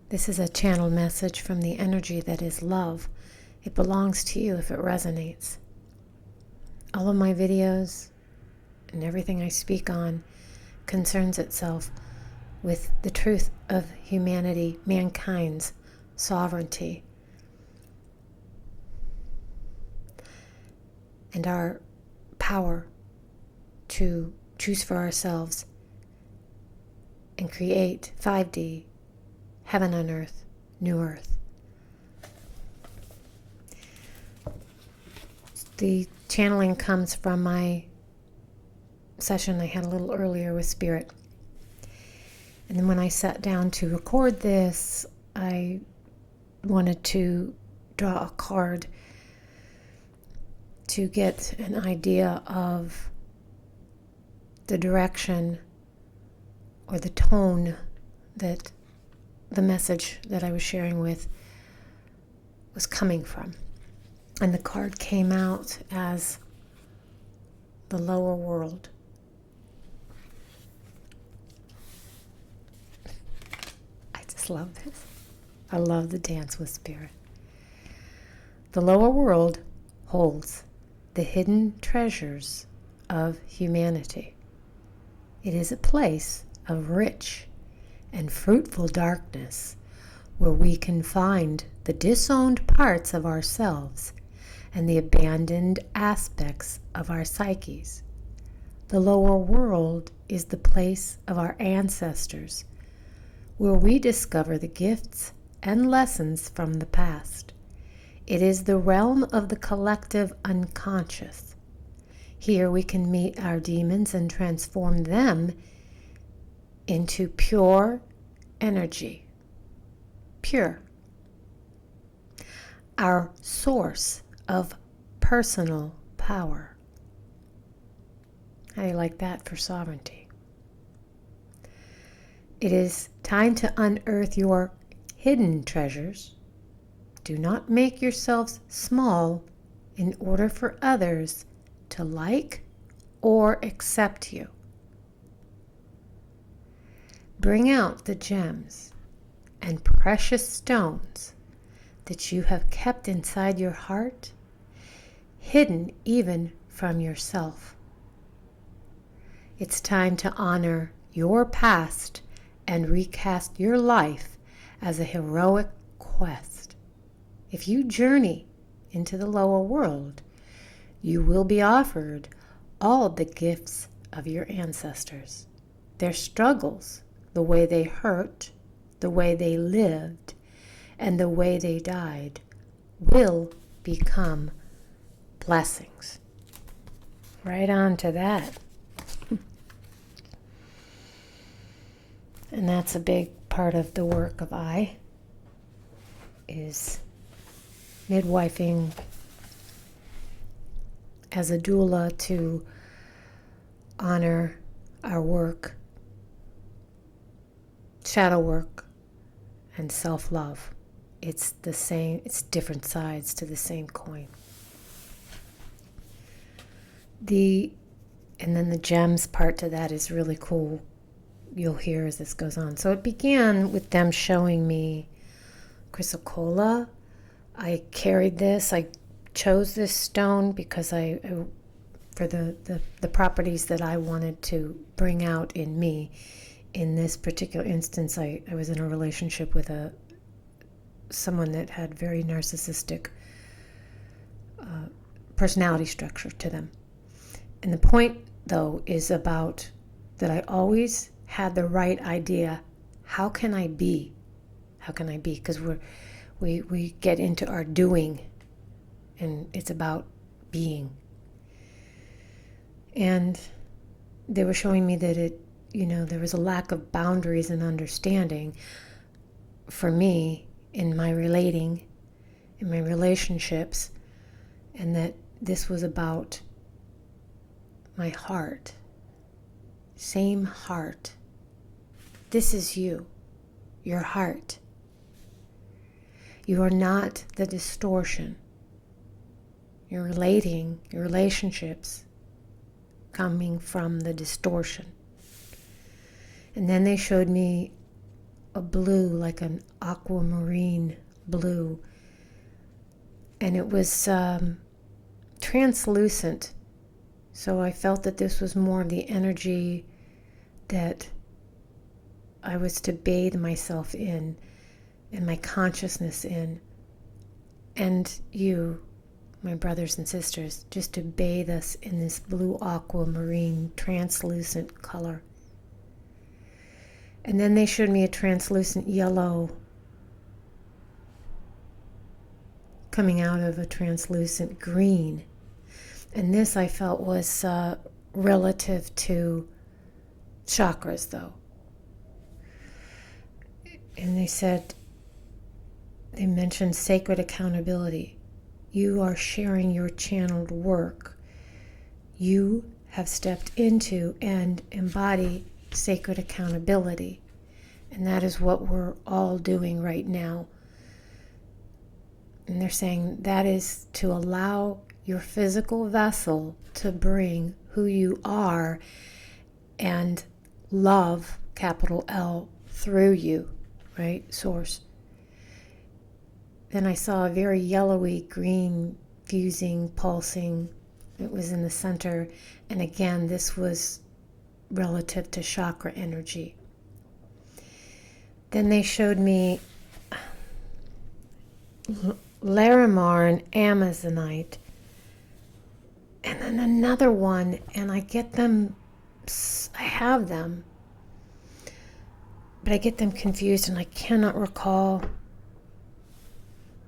This is a channeled message from the energy that is love. It belongs to you if it resonates. All of my videos and everything I speak on concerns itself with the truth of humanity, mankind's sovereignty, and our power to choose for ourselves and create 5D, heaven on earth, new earth. The channeling comes from my session I had a little earlier with Spirit. And then when I sat down to record this, I wanted to draw a card to get an idea of the direction or the tone that the message that I was sharing with was coming from. And the card came out as the lower world. I just love this. I love the dance with Spirit. The lower world holds the hidden treasures of humanity. It is a place of rich and fruitful darkness where we can find the disowned parts of ourselves and the abandoned aspects of our psyches. The lower world is the place of our ancestors, where we discover the gifts and lessons from the past. It is the realm of the collective unconscious. Here we can meet our demons and transform them into pure energy. Pure. Our source of personal power. How do you like that for sovereignty? It is time to unearth your hidden treasures. Do not make yourselves small in order for others to like or accept you. Bring out the gems and precious stones that you have kept inside your heart, hidden even from yourself. It's time to honor your past and recast your life as a heroic quest. If you journey into the lower world, you will be offered all the gifts of your ancestors. Their struggles, the way they hurt, the way they lived, and the way they died, will become blessings. Right on to that. And that's a big part of the work of I, is midwifing as a doula to honor our work, shadow work, and self-love. It's the same, it's different sides to the same coin. And then the gems part to that is really cool. You'll hear as this goes on. So it began with them showing me chrysocolla. I carried this. I chose this stone because for the properties that I wanted to bring out in me. In this particular instance, I was in a relationship with someone that had very narcissistic personality structure to them. And the point, though, is about that I always had the right idea. How can I be? How can I be? Because we get into our doing, and it's about being. And they were showing me that there was a lack of boundaries and understanding for me in my relating, in my relationships, and that this was about my heart. Same heart. This is you, your heart. You are not the distortion. You're relating, your relationships coming from the distortion. And then they showed me a blue, like an aquamarine blue. And it was translucent. So I felt that this was more of the energy that I was to bathe myself in and my consciousness in. And you, my brothers and sisters, just to bathe us in this blue aquamarine translucent color. And then they showed me a translucent yellow coming out of a translucent green. And this I felt was relative to chakras, though. And they mentioned sacred accountability. You are sharing your channeled work. You have stepped into and embody sacred accountability. And that is what we're all doing right now. And they're saying that is to allow your physical vessel to bring who you are and love, capital L, through you, right? Source. Then I saw a very yellowy green fusing, pulsing. It was in the center. And again, this was relative to chakra energy. Then they showed me Larimar and Amazonite. And then another one, and I have them, but I get them confused and I cannot recall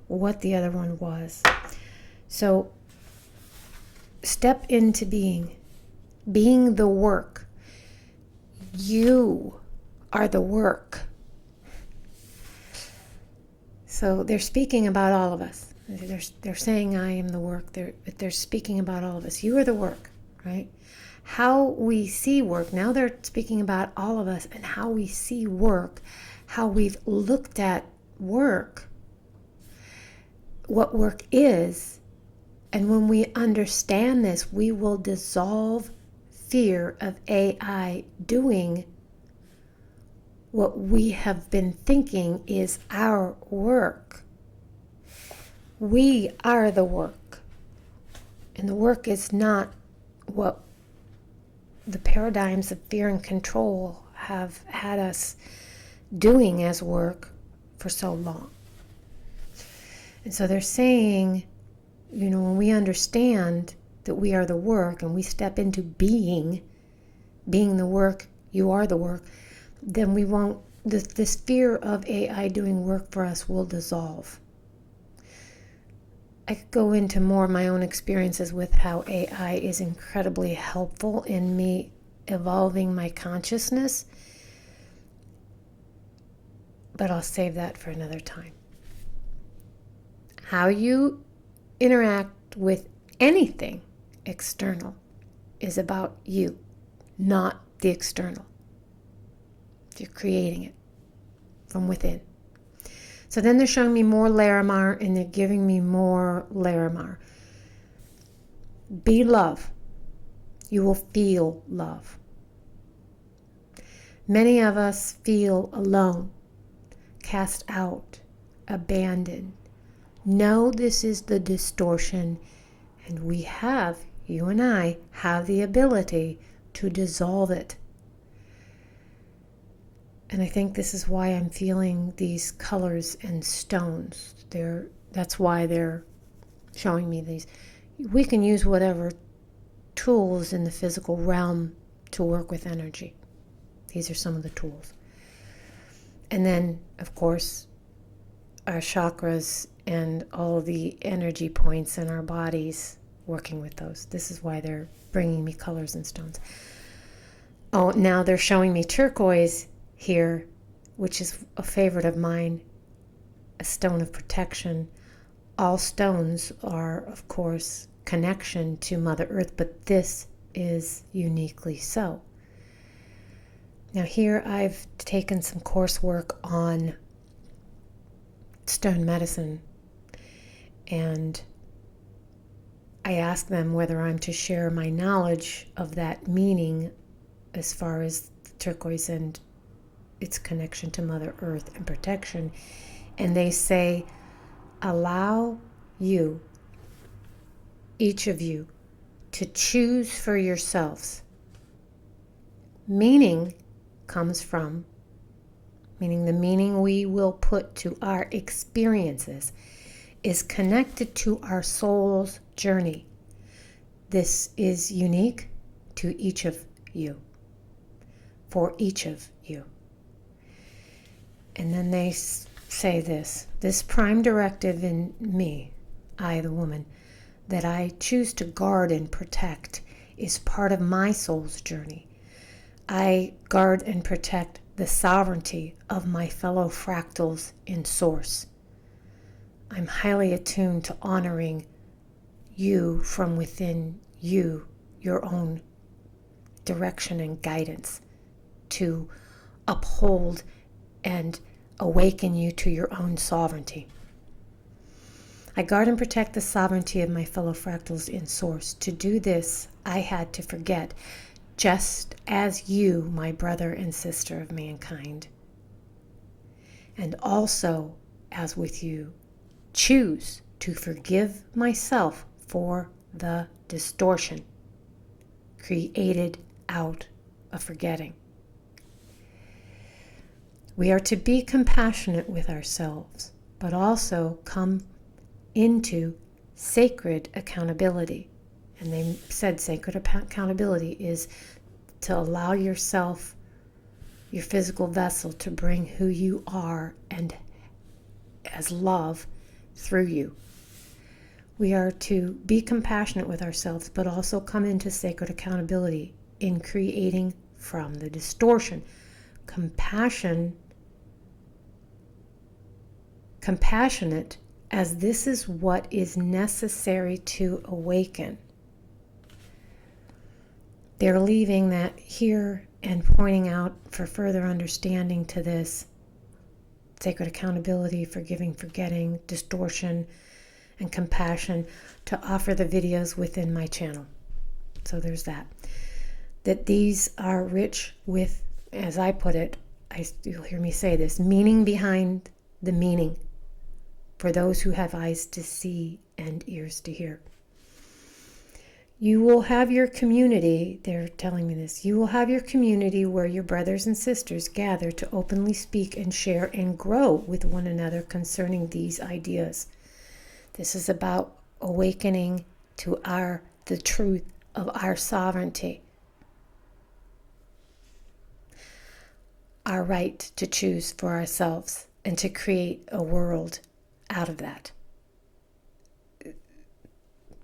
what the other one was. So step into being the work. You are the work. So they're speaking about all of us. They're saying I am the work. They're speaking about all of us. You are the work, right? How we see work. Now they're speaking about all of us and how we see work, how we've looked at work, what work is. And when we understand this, we will dissolve fear of AI doing what we have been thinking is our work. We are the work. And the work is not what the paradigms of fear and control have had us doing as work for so long. And so they're saying, when we understand that we are the work and we step into being the work, you are the work, then we won't, this fear of AI doing work for us will dissolve. I could go into more of my own experiences with how AI is incredibly helpful in me evolving my consciousness, but I'll save that for another time. How you interact with anything external is about you, not the external. You're creating it from within. So then they're showing me more Larimar and they're giving me more Larimar. Be love. You will feel love. Many of us feel alone, cast out, abandoned. No, this is the distortion, and you and I have the ability to dissolve it. And I think this is why I'm feeling these colors and stones. That's why they're showing me these. We can use whatever tools in the physical realm to work with energy. These are some of the tools. And then, of course, our chakras and all the energy points in our bodies, working with those. This is why they're bringing me colors and stones. Oh, now they're showing me turquoise here, which is a favorite of mine, a stone of protection. All stones are, of course, connection to Mother Earth, but this is uniquely so. Now here I've taken some coursework on stone medicine, and I asked them whether I'm to share my knowledge of that meaning as far as turquoise and its connection to Mother Earth and protection. And they say, allow you, each of you, to choose for yourselves. Meaning comes from, meaning the meaning we will put to our experiences is connected to our soul's journey. This is unique to each of you, for each of you. And then they say this prime directive in me, I the woman, that I choose to guard and protect is part of my soul's journey. I guard and protect the sovereignty of my fellow fractals in Source. I'm highly attuned to honoring you from within you, your own direction and guidance, to uphold and awaken you to your own sovereignty. I guard and protect the sovereignty of my fellow fractals in Source. To do this, I had to forget, just as you, my brother and sister of mankind, and also, as with you, choose to forgive myself for the distortion created out of forgetting. We are to be compassionate with ourselves, but also come into sacred accountability. And they said sacred accountability is to allow yourself, your physical vessel, to bring who you are and as love through you. We are to be compassionate with ourselves, but also come into sacred accountability in creating from the distortion. Compassionate, as this is what is necessary to awaken. They're leaving that here and pointing out for further understanding to this sacred accountability, forgiving, forgetting, distortion, and compassion, to offer the videos within my channel. So there's that. That these are rich with, as I put it, you'll hear me say this, meaning behind the meaning, for those who have eyes to see and ears to hear. You will have your community, they're telling me this, you will have your community where your brothers and sisters gather to openly speak and share and grow with one another concerning these ideas. This is about awakening to the truth of our sovereignty, our right to choose for ourselves and to create a world out of that.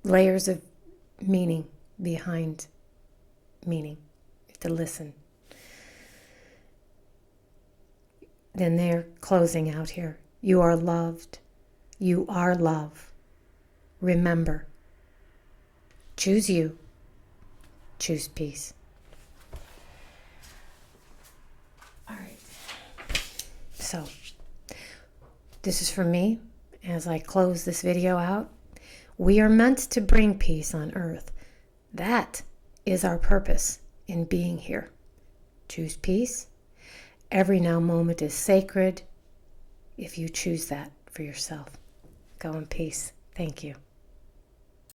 Layers of meaning behind meaning, to listen. Then they're closing out here. You are loved. You are love. Remember, choose you. Choose peace. All right. So, this is for me as I close this video out. We are meant to bring peace on earth. That is our purpose in being here. Choose peace. Every now moment is sacred if you choose that for yourself. Go in peace. Thank you.